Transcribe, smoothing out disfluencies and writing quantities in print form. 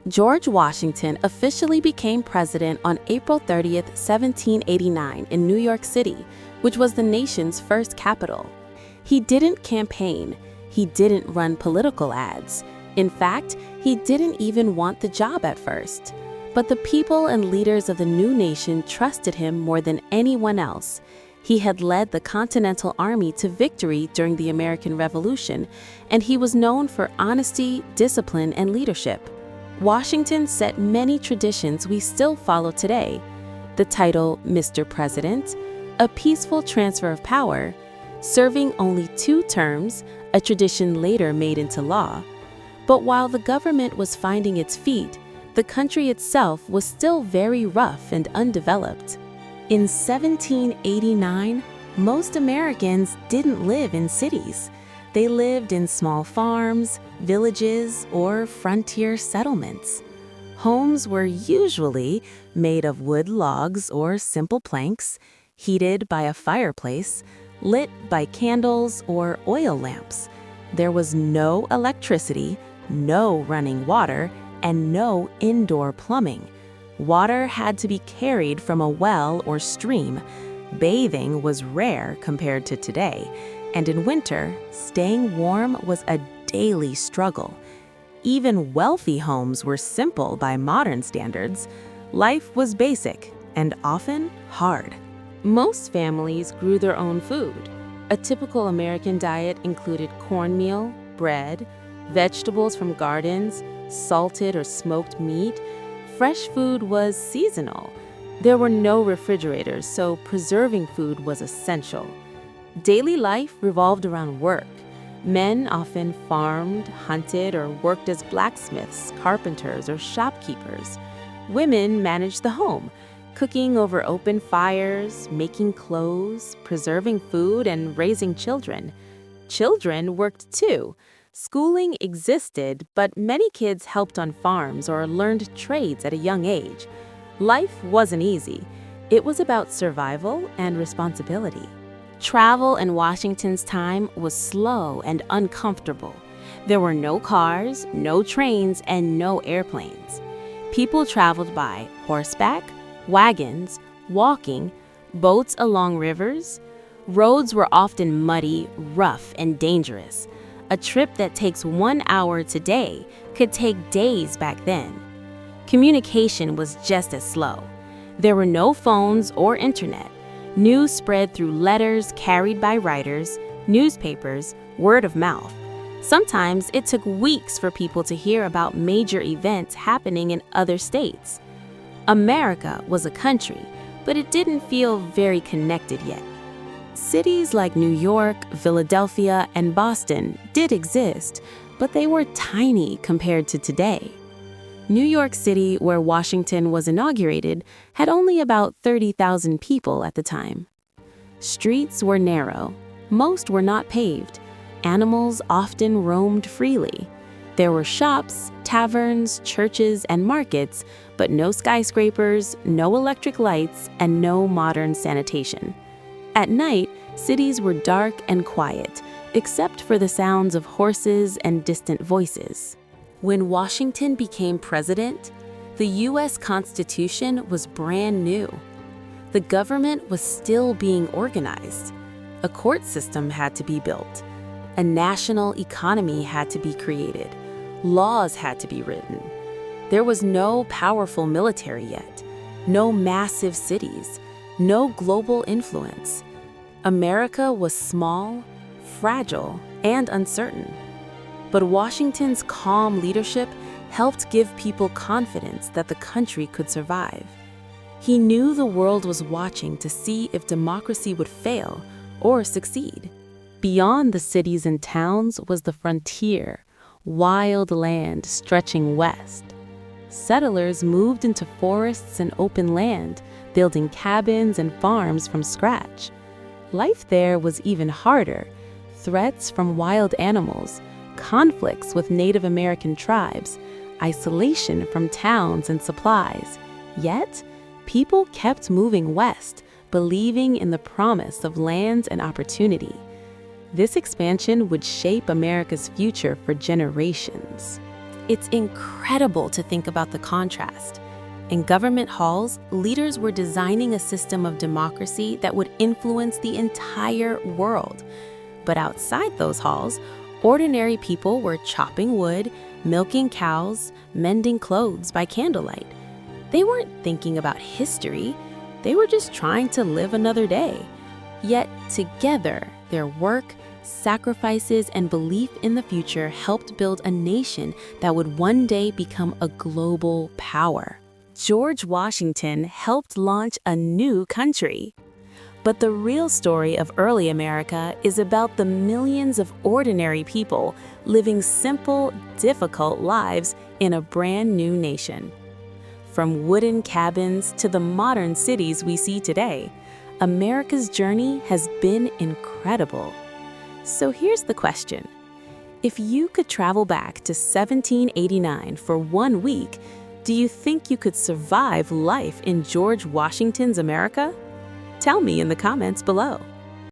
George Washington officially became president on April 30th, 1789 in New York City, which was the nation's first capital. He didn't campaign. He didn't run political ads. In fact, he didn't even want the job at first. But the people and leaders of the new nation trusted him more than anyone else. He had led the Continental Army to victory during the American Revolution, and he was known for honesty, discipline, and leadership. Washington set many traditions we still follow today. The title Mr. President, a peaceful transfer of power, serving only 2 terms, a tradition later made into law. But while the government was finding its feet, the country itself was still very rough and undeveloped. In 1789, most Americans didn't live in cities. They lived in small farms, villages, or frontier settlements. Homes were usually made of wood logs or simple planks, heated by a fireplace, lit by candles or oil lamps. There was no electricity, no running water, and no indoor plumbing. Water had to be carried from a well or stream. Bathing was rare compared to today, and in winter, staying warm was a daily struggle. Even wealthy homes were simple by modern standards. Life was basic and often hard. Most families grew their own food. A typical American diet included cornmeal, bread, vegetables from gardens, salted or smoked meat. Fresh food was seasonal. There were no refrigerators, so preserving food was essential. Daily life revolved around work. Men often farmed, hunted, or worked as blacksmiths, carpenters, or shopkeepers. Women managed the home, cooking over open fires, making clothes, preserving food, and raising children. Children worked too. Schooling existed, but many kids helped on farms or learned trades at a young age. Life wasn't easy. It was about survival and responsibility. Travel in Washington's time was slow and uncomfortable. There were no cars, no trains, and no airplanes. People traveled by horseback, wagons, walking, boats along rivers. Roads were often muddy, rough, and dangerous. A trip that takes 1 hour today could take days back then. Communication was just as slow. There were no phones or internet. News spread through letters carried by writers, newspapers, word of mouth. Sometimes it took weeks for people to hear about major events happening in other states. America was a country, but it didn't feel very connected yet. Cities like New York, Philadelphia, and Boston did exist, but they were tiny compared to today. New York City, where Washington was inaugurated, had only about 30,000 people at the time. Streets were narrow. Most were not paved. Animals often roamed freely. There were shops, taverns, churches, and markets, but no skyscrapers, no electric lights, and no modern sanitation. At night, cities were dark and quiet, except for the sounds of horses and distant voices. When Washington became president, the U.S. Constitution was brand new. The government was still being organized. A court system had to be built. A national economy had to be created. Laws had to be written. There was no powerful military yet, no massive cities, no global influence. America was small, fragile, and uncertain. But Washington's calm leadership helped give people confidence that the country could survive. He knew the world was watching to see if democracy would fail or succeed. Beyond the cities and towns was the frontier, wild land stretching west. Settlers moved into forests and open land, building cabins and farms from scratch. Life there was even harder. Threats from wild animals, conflicts with Native American tribes, isolation from towns and supplies. Yet, people kept moving west, believing in the promise of lands and opportunity. This expansion would shape America's future for generations. It's incredible to think about the contrast. In government halls, leaders were designing a system of democracy that would influence the entire world. But outside those halls, ordinary people were chopping wood, milking cows, mending clothes by candlelight. They weren't thinking about history. They were just trying to live another day. Yet together, their work, sacrifices, and belief in the future helped build a nation that would one day become a global power. George Washington helped launch a new country. But the real story of early America is about the millions of ordinary people living simple, difficult lives in a brand new nation. From wooden cabins to the modern cities we see today, America's journey has been incredible. So here's the question. If you could travel back to 1789 for 1 week, do you think you could survive life in George Washington's America? Tell me in the comments below.